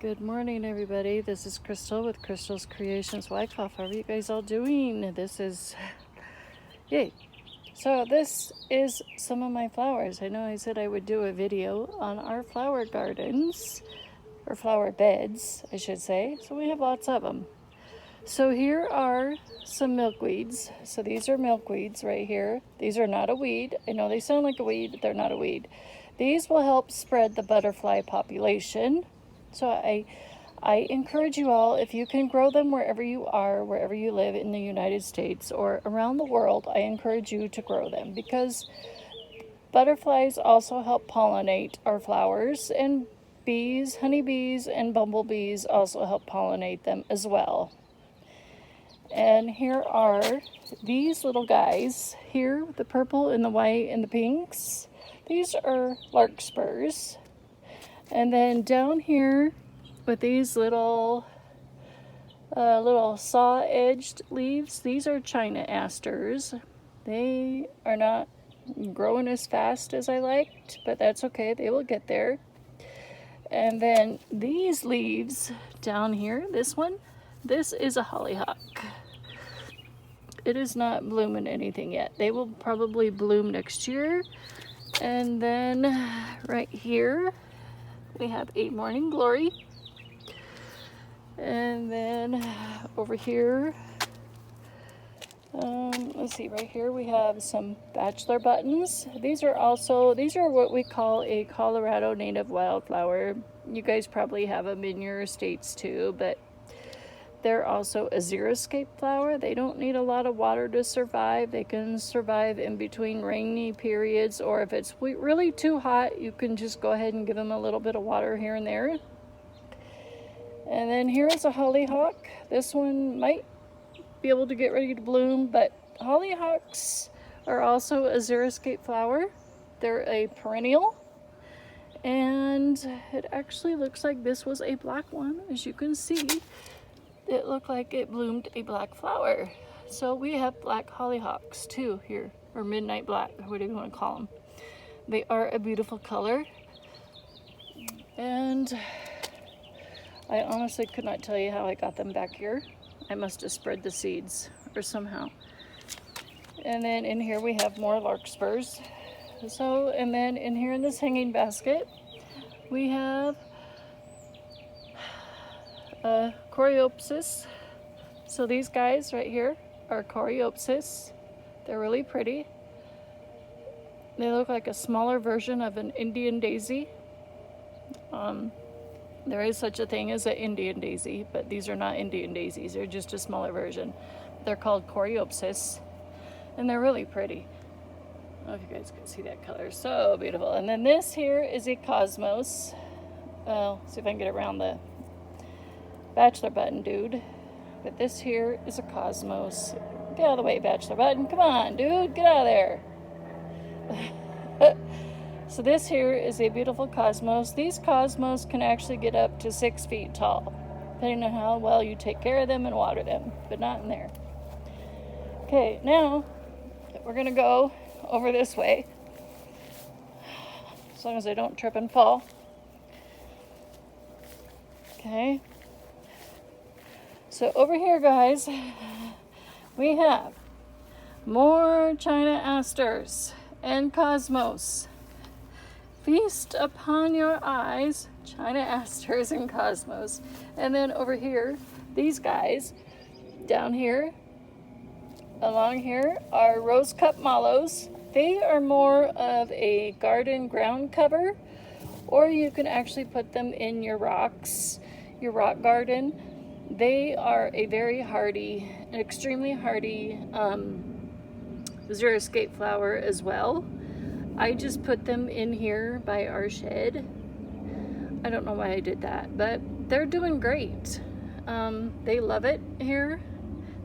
Good morning, everybody. This is Crystal with Crystal's Creations Wyckoff. How are you guys all doing? This is, yay. So this is some of my flowers. I know I said I would do a video on our flower gardens, or flower beds, I should say. So we have lots of them. So here are some milkweeds. So these are milkweeds right here. These are not a weed. I know they sound like a weed, but they're not a weed. These will help spread the butterfly population. So I encourage you all, if you can grow them wherever you are, wherever you live in the United States or around the world, I encourage you to grow them because butterflies also help pollinate our flowers, and bees, honeybees, and bumblebees also help pollinate them as well. And here are these little guys here, the purple and the white and the pinks. These are larkspurs. And then down here with these little saw-edged leaves, these are China asters. They are not growing as fast as I liked, but that's okay, they will get there. And then these leaves down here, this one, this is a hollyhock. It is not blooming anything yet. They will probably bloom next year. And then right here, we have a morning glory. And then over here, let's see, right here we have some bachelor buttons. These are what we call a Colorado native wildflower. You guys probably have them in your states too, but they're also a xeriscape flower. They don't need a lot of water to survive. They can survive in between rainy periods, or if it's really too hot, you can just go ahead and give them a little bit of water here and there. And then here is a hollyhock. This one might be able to get ready to bloom, but hollyhocks are also a xeriscape flower. They're a perennial. And it actually looks like this was a black one, as you can see. It looked like it bloomed a black flower. So we have black hollyhocks too here, or midnight black, what do you want to call them. They are a beautiful color. And I honestly could not tell you how I got them back here. I must have spread the seeds or somehow. And then in here we have more larkspurs. So, and then in here in this hanging basket, we have Coriopsis. So these guys right here are Coriopsis. They're really pretty. They look like a smaller version of an Indian daisy. There is such a thing as an Indian daisy, but these are not Indian daisies. They're just a smaller version. They're called Coriopsis, and they're really pretty. I don't know if you guys can see that color. So beautiful. And then this here is a cosmos. Well, see if I can get around the bachelor button dude. But this here is a cosmos. Get out of the way, bachelor button. Come on, dude. Get out of there. So this here is a beautiful cosmos. These cosmos can actually get up to 6 feet tall, depending on how well you take care of them and water them, but not in there. Okay, now we're gonna go over this way, as long as I don't trip and fall. Okay. So over here, guys, we have more China asters and cosmos. Feast upon your eyes, China asters and cosmos. And then over here, these guys down here, along here, are rose cup mallows. They are more of a garden ground cover, or you can actually put them in your rocks, your rock garden. They are a very hardy, an extremely hardy xeriscape flower as well. I just put them in here by our shed. I don't know why I did that, but they're doing great. They love it here.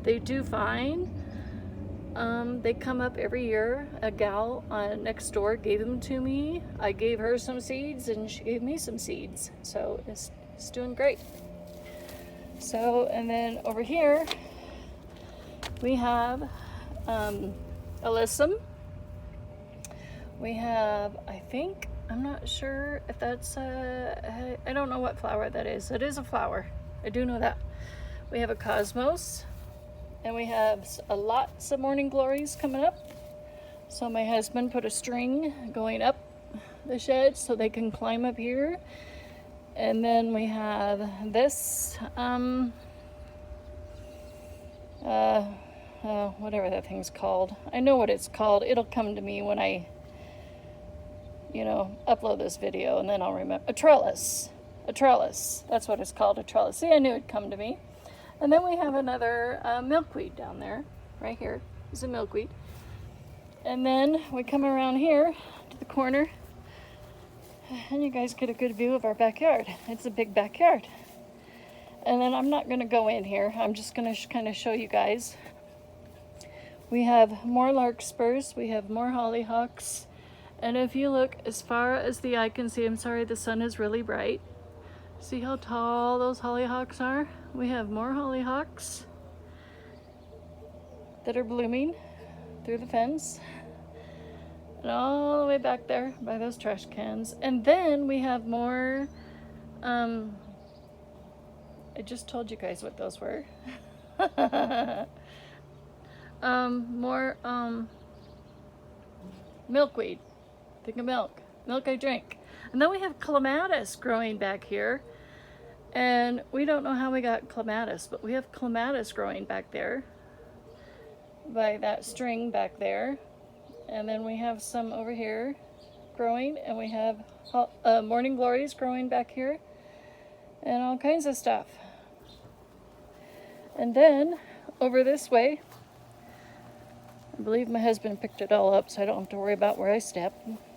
They do fine. They come up every year. A gal next door gave them to me. I gave her some seeds and she gave me some seeds. So it's doing great. So, and then over here, we have alyssum. We have, I think, I'm not sure if that's, I don't know what flower that is. It is a flower. I do know that. We have a cosmos, and we have lots of morning glories coming up. So my husband put a string going up the shed so they can climb up here. And then we have this, whatever that thing's called. I know what it's called. It'll come to me when I, upload this video, and then I'll remember. A trellis. A trellis. That's what it's called, a trellis. See, I knew it'd come to me. And then we have another milkweed down there. Right here is a milkweed. And then we come around here to the corner, and you guys get a good view of our backyard. It's a big backyard. And then I'm not going to go in here. I'm just going to kind of show you guys. We have more larkspurs. We have more hollyhocks. And if you look as far as the eye can see, I'm sorry, the sun is really bright. See how tall those hollyhocks are? We have more hollyhocks that are blooming through the fence. And all the way back there by those trash cans. And then we have more, I just told you guys what those were. More milkweed. Think of milk. Milk I drink. And then we have clematis growing back here. And we don't know how we got clematis, but we have clematis growing back there by that string back there. And then we have some over here growing, and we have morning glories growing back here, and all kinds of stuff. And then over this way, I believe my husband picked it all up, so I don't have to worry about where I step.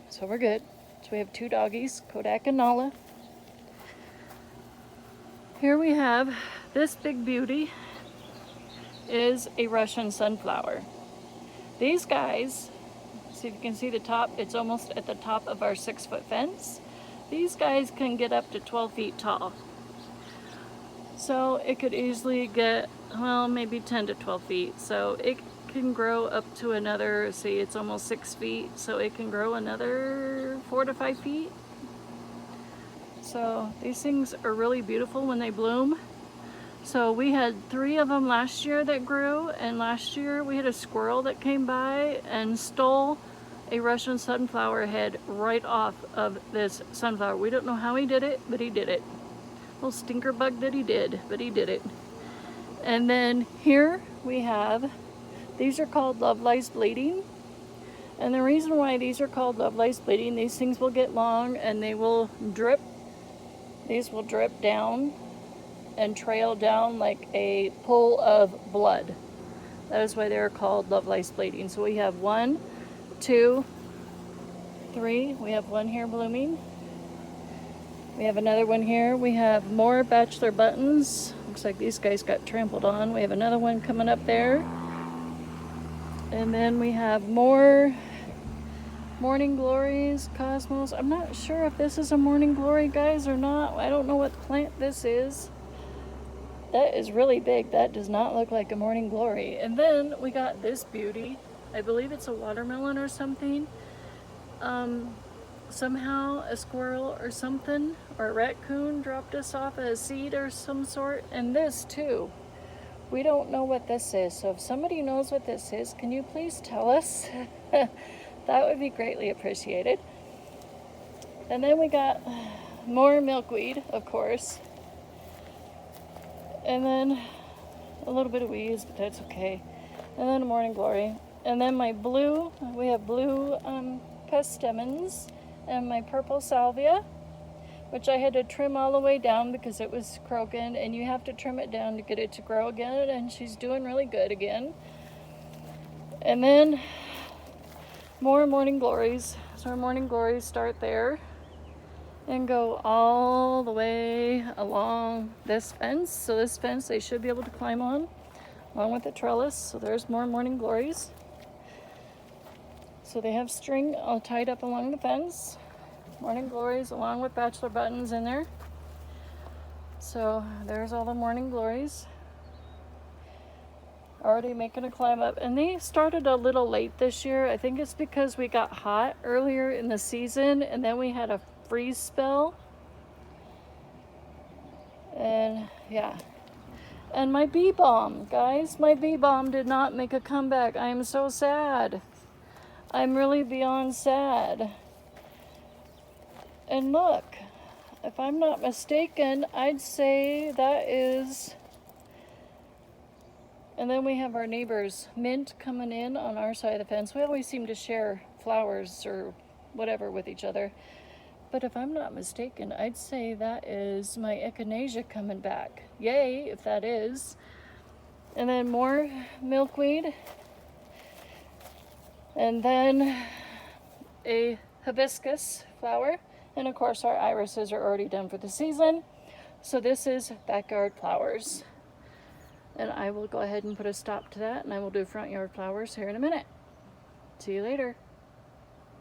So we're good. So we have two doggies, Kodak and Nala. Here we have this big beauty is a Russian sunflower. These guys, see if you can see the top, it's almost at the top of our 6-foot fence. These guys can get up to 12 feet tall. So it could easily get, well, maybe 10 to 12 feet. So it can grow up to another, see, it's almost 6 feet. So it can grow another 4 to 5 feet. So these things are really beautiful when they bloom. So we had 3 of them last year that grew, and last year we had a squirrel that came by and stole a Russian sunflower head right off of this sunflower. We don't know how he did it, but he did it. Little stinker bug that he did, but he did it. And then here we have, these are called Love Lies Bleeding. And the reason why these are called Love Lies Bleeding, these things will get long and they will drip. These will drip down and trail down like a pool of blood. That is why they're called Love Lies Bleeding. So we have 1, 2, 3. We have one here blooming. We have another one here. We have more Bachelor Buttons. Looks like these guys got trampled on. We have another one coming up there. And then we have more Morning Glories, Cosmos. I'm not sure if this is a Morning Glory, guys, or not. I don't know what plant this is. That is really big. That does not look like a Morning Glory. And then we got this beauty. I believe it's a watermelon or something. Somehow a squirrel or something, or a raccoon dropped us off a seed or some sort. And this too. We don't know what this is. So if somebody knows what this is, can you please tell us? That would be greatly appreciated. And then we got more milkweed, of course. And then a little bit of weeds, but that's okay. And then a Morning Glory. And then my blue, we have blue pestemons and my purple salvia, which I had to trim all the way down because it was croaking, and you have to trim it down to get it to grow again, and she's doing really good again. And then more Morning Glories. So our Morning Glories start there and go all the way along this fence. So this fence they should be able to climb on, along with the trellis. So there's more Morning Glories. So they have string all tied up along the fence. Morning Glories along with Bachelor Buttons in there. So there's all the Morning Glories. already making a climb up. And they started a little late this year. I think it's because we got hot earlier in the season and then we had a freeze spell. And yeah. And my bee balm, guys, my bee balm did not make a comeback. I am so sad. I'm really beyond sad. And look, if I'm not mistaken, I'd say that is... And then we have our neighbors, Mint, coming in on our side of the fence. We always seem to share flowers or whatever with each other. But if I'm not mistaken, I'd say that is my echinacea coming back. Yay, if that is. And then more milkweed. And then a hibiscus flower. And of course our irises are already done for the season. So this is backyard flowers. And I will go ahead and put a stop to that, and I will do front yard flowers here in a minute. See you later.